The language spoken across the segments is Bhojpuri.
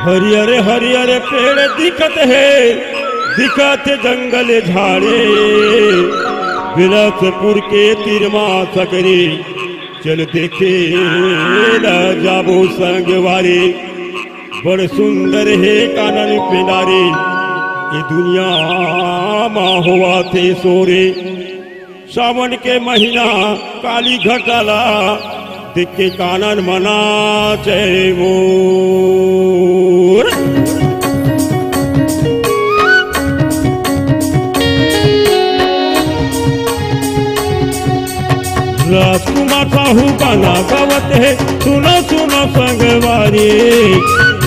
हरियर हरियर पेड़ दिखत है, दिखत जंगल झाड़े, बिलासपुर के तिरमा सकरी चल देखे न जाबो संगवारी। बड़ सुंदर है कानन पिंडारी, ये दुनिया माँ हुआ थे सोरे। सावन के महीना काली घटाला, देख के कानन मना जय मोर। राजकुमार साहू गाना गावत है, सुनो सुनो संगवारी।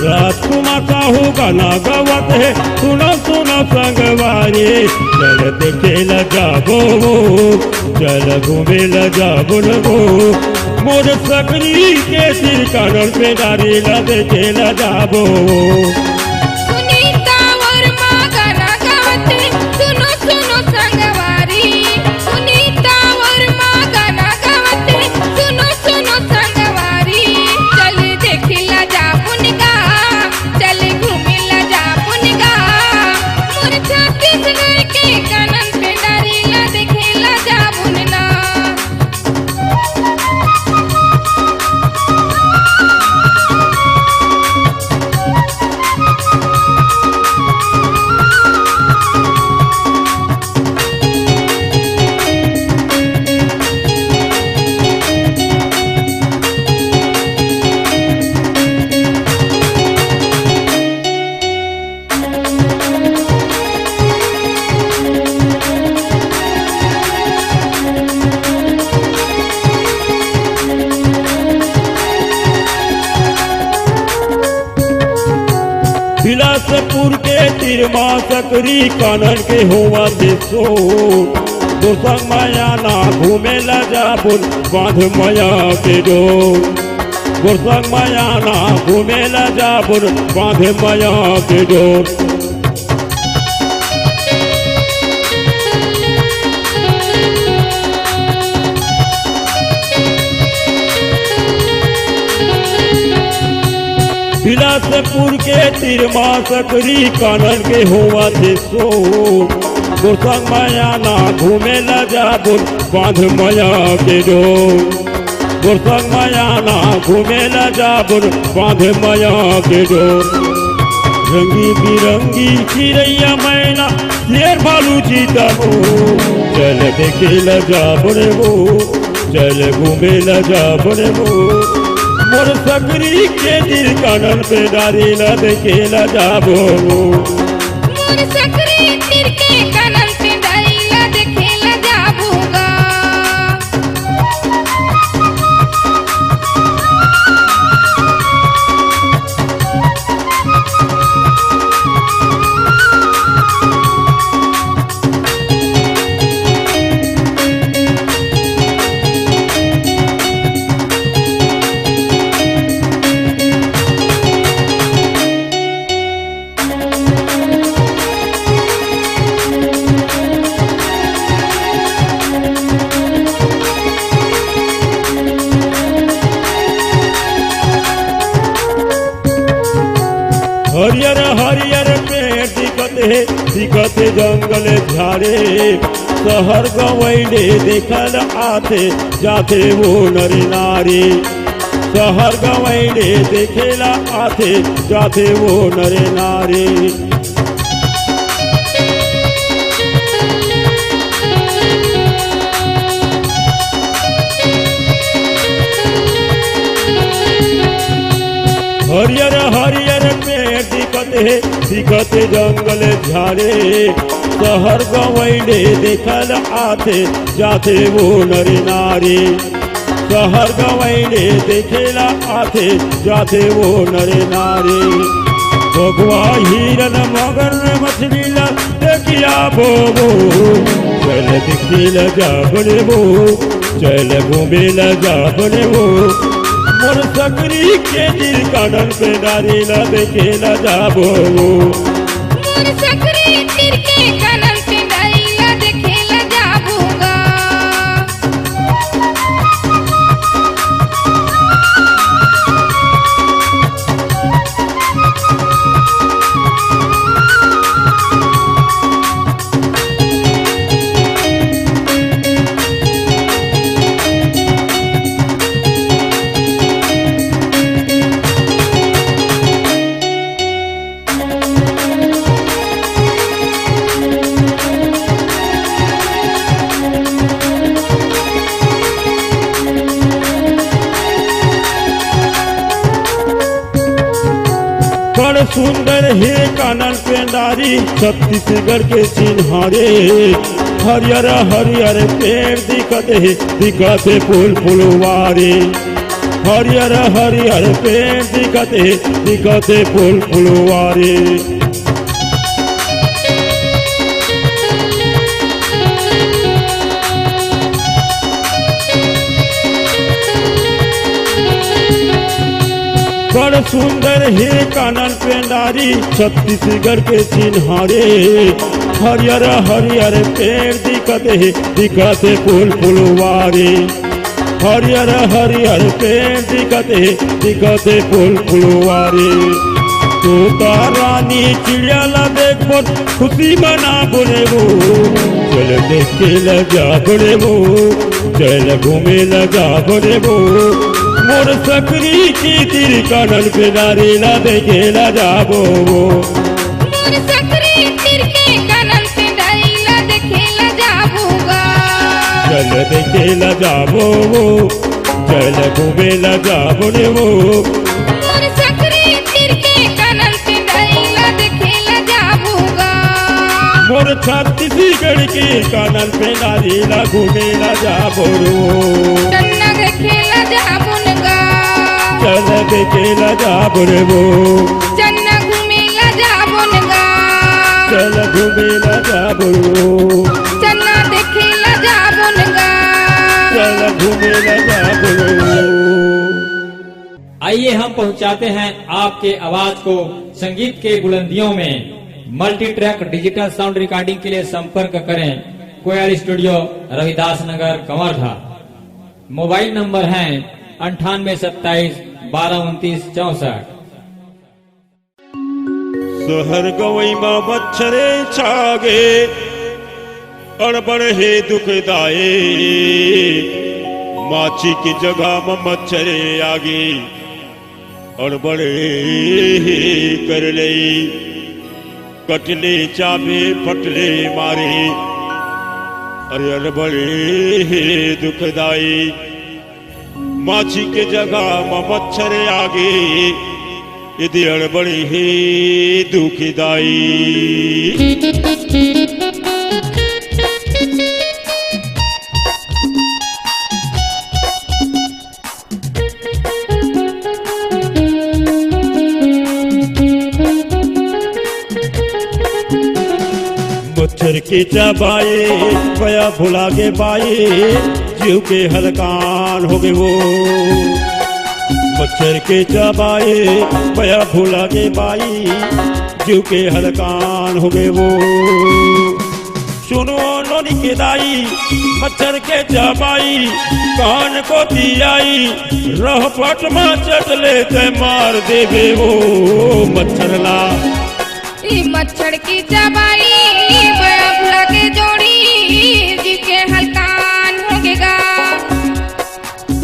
राजकुमार साहू गाना गावत है, सुनो सुनो संगवारी। चल देखे ल जाबो, चल घूमे ल जाबो लगो, मोर सकरी के सिर कानन पे डारी ल देखे ल जाबो। बिलासपुर के तिरमा सकरी कानन के होवा देसो। दोसंग माया ना घूमे ला जाबुन बांध माया के डोर। दोसंग माया ना घूमे ला जाबुन बांध माया के डोर। बिलासपुर के तिरमा सकरी कानन के होवा देसो। दोसंग माया ना घूमे ला जाबुन बांध माया के डोर। दोसंग माया ना घूमे ला जाबुन बांध माया के डोर। रंगी बिरंगी चिड़ैया मैना शेर भालू चीता हो, चल देखे ल जाबुन वो, चल घूमे ल जाबुन वो। मोर सकरी के दिल कानन पे डारी ल देखे ल जाबो। मोर सकरी दिल के कानन पे डारी ल देखे ल जाबूगा। हरियर हरियर पेड़ दिखत है, दिखत जंगल झाड़े। शहर गवैले देखल आते जाते वो नर नारी। शहर गवैले देखेला आते जाते वो नर नारी। हरियर हरियर पेड़ दिखत है, दिखत जंगल झाड़े। शहर गवैले देखल आते जाते वो नर नारी। शहर गवैले देखेला आते जाते वो नर नारी। बगुआ हिरन मगर मछली ला देखिया बोबो, चल देखी ल जाबने वो, चल घूमे ल जाबने वो। मोर सकरी के दिल कानन पे डारी ल देखे ल जाबो। मोर सकरी दिल के कानन पे डारी ल देखे ल जाबूगा। बड़ सुंदर है कानन पेंडारी छत्तीसगढ़ के चिन्हारे। हरियर हरियर पेड़ दिखत है फूल फुलवारी। हरियर हरियर पेड़ दिखत है फूल फुलवारी। बड़ सुंदर है कानन पेंडारी छत्तीसगढ़ के चिन्हारे। हरियर हरियर पेड़ दिखत है फूल फुलवारी। हरियर हरियर पेड़ दिखत है फूल फुलवारी। तोता रानी चिड़िया ला देखो खुशी मना बोले वो। चल देखे लगा बोले वो, चल घूमे लगा बोले वो। मोर सकरी की तिर कानन पेंडारी ला देखे ला जाबो। मोर सकरी तिर के कानन पेंडारी ला देखे ला जाबूगा। चल देखे ला जाबो, चल घूमे ला जाबो रे वो। मोर सकरी तिर के कानन पेंडारी ला देखे ला जाबूगा। मोर छत्तीसगढ़ की कानन पेंडारी ला घूमे ला जाबो रो। चन्ना देखे ला जाबुनगा। चल देखे ला जाबो रे वो। चन्ना घूमे ला जाबुनगा। चल घूमे ला जाबो रो। चन्ना देखे ला जाबुनगा। चल घूमे ला जाबो रो। आइए हम पहुंचाते हैं आपके आवाज को संगीत के बुलंदियों में। Multi track digital sound recording के लिए संपर्क करें कोयल studio Ravidas Nagar Kawardha. Mobile number है 9827122964। शहर गवई में मच्छरे छागे अड़बड़ है दुखदाए। माछी की जगह में मच्छरे आगे अड़बड़ कर ले। कटले चाबे फटले मारे अरे अड़बड़ दुखदाई। माछी के जगह में मच्छर आगे यदि अड़बड़ी है दुखदाई। मच्छर के चबाए पया भुला के बाए जीव के हलकान हो गए वो। मच्छर के चबाए पया भुला के बाई जीव के हलकान हो गए वो। सुनो नोनी के दाई मच्छर के चबाई कान को दियाई रह पट में चटले ते मार देवे वो। मच्छर ला मच्छर की चबाई बड़ा भुला के जोड़ी जी के हलकान होगेगा।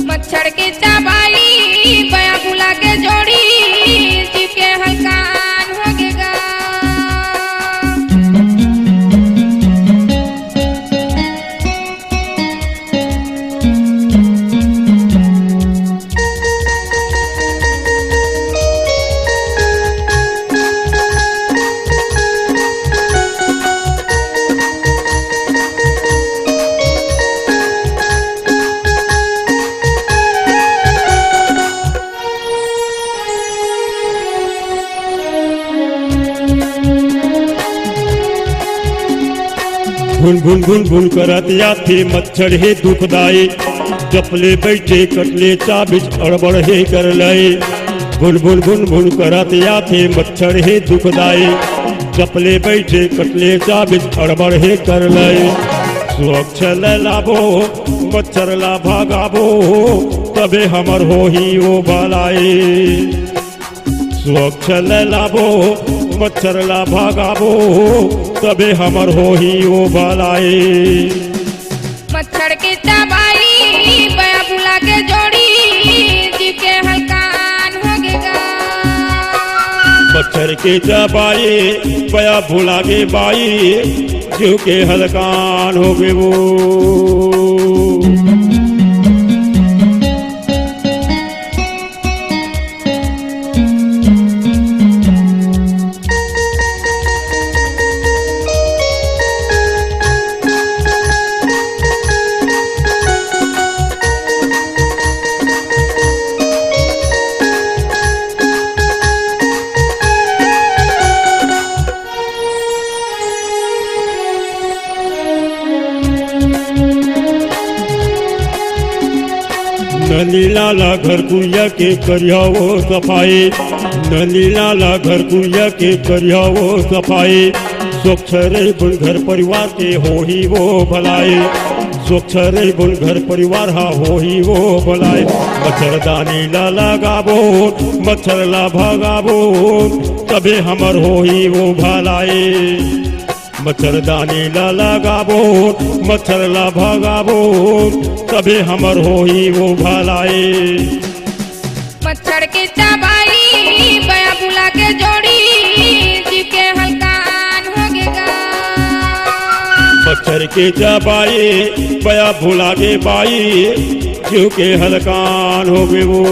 मच्छर की चबाई बड़ा भुला के जोड़ी जी के हलकान होगेगा। भुन भुन भुन भुन करतिया थे मच्छर है दुखदाई। चपले बैठे कटले चाबिच अड़बड़ है कर लाए। भुन भुन भुन भुन करतिया थे मच्छर है दुखदाई। चपले बैठे कटले चाबिच अड़बड़ है कर लाए। सुरक्ष लाबो मच्छर ला भागाबो तबे हमर हो ही वो बालाए। सुरक्ष लाबो मच्छर ला भागाबो तबे हमर हो ही वो बालाए। मच्छर के चबाई बया भुला के जोड़ी जी के हलकान होगेगा। मच्छर के चबाई बया भुला के बाई जीव के हलकान हो गए वो। नली लाला घर कुरिया के करिया वो सफाई, नली लाला घर कुरिया के करिया वो सफाई। स्वच्छ रहे बुन घर परिवार के हो ही वो भलाई, स्वच्छ रहे बुन घर परिवार हा हो ही वो भलाई। मच्छरदानी ला लगाबो, मच्छर ला भगाबो, तबे हमर हो ही वो भलाई। मच्छरदानी ला लगाबो, मच्छर ला भगाबो, तबे हमर हो ही वो भलाई। मच्छर के दवाई बया बुला के जोड़ी, जीव के हल्कान होगेगा। मच्छर के दवाई बया भुला के बाई, जीव के हलकान हो गए वो।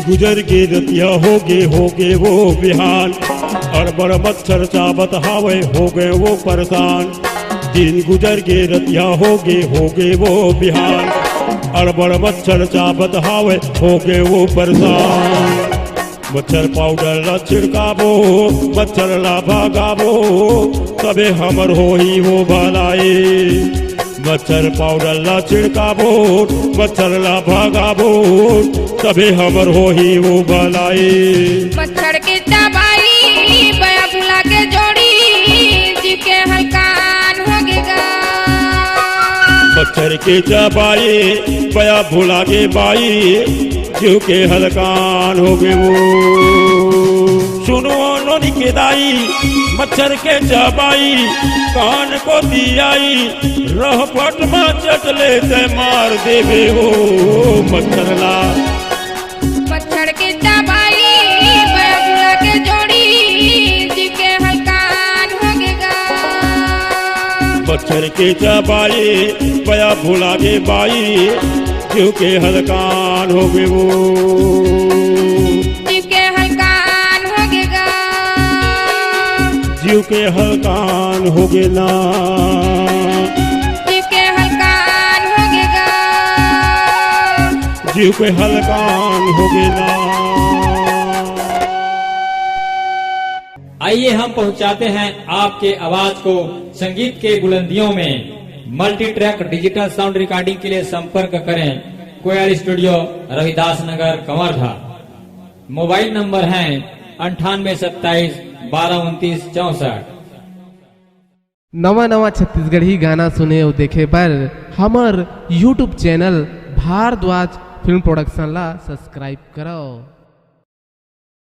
गुजर के रतिया होगे वो बिहान, अड़बड़ मच्छर चाबत हावे हो गए वो परेशान। दिन गुजर के रतिया होगे वो बिहान, अड़बड़ मच्छर चाबत हावे हो गए वो परेशान। मच्छर पाउडर ला छिड़काबो, मच्छर ला भगाबो, तबे हमर हो ही वो भलाई। मच्छर पाउडर ला छिड़काबो, मच्छर ला भगाबो, तबे हमर हो ही वो भलाई। मच्छर के दवाई बया बुला के जोड़ी, जीव के हल्कान होगेगा। मच्छर के दवाई बया भुला के बाई, जीव के हलकान हो गए वो। सुनो नोनी के दाई, मच्छर के दवाई कान को दियाई, रह पट में चटले ते मार देवे हो मच्छर ला। मच्छर के दवाई बया बुला के जोड़ी, जीव के हल्कान होगेगा। मच्छर के दवाई बया भुला के बाई, जीव के हलकान हो गए वो। जीव के हल्कान होगेगा। जीव के हलकान हो गए ना, जीव के हल्कान होगेगा। जीव के हलकान हो गए ना। आइए हम पहुंचाते हैं आपके आवाज को संगीत के बुलंदियों में। Multi track digital sound recording के लिए संपर्क करें कोयल studio, Ravidas Nagar, Kawardha. Mobile number है 9827 1229 64। नवा नवा छत्तीसगढ़ी गाना सुने और देखे पर हमर YouTube channel Bhardwaj film production ला सब्सक्राइब करो।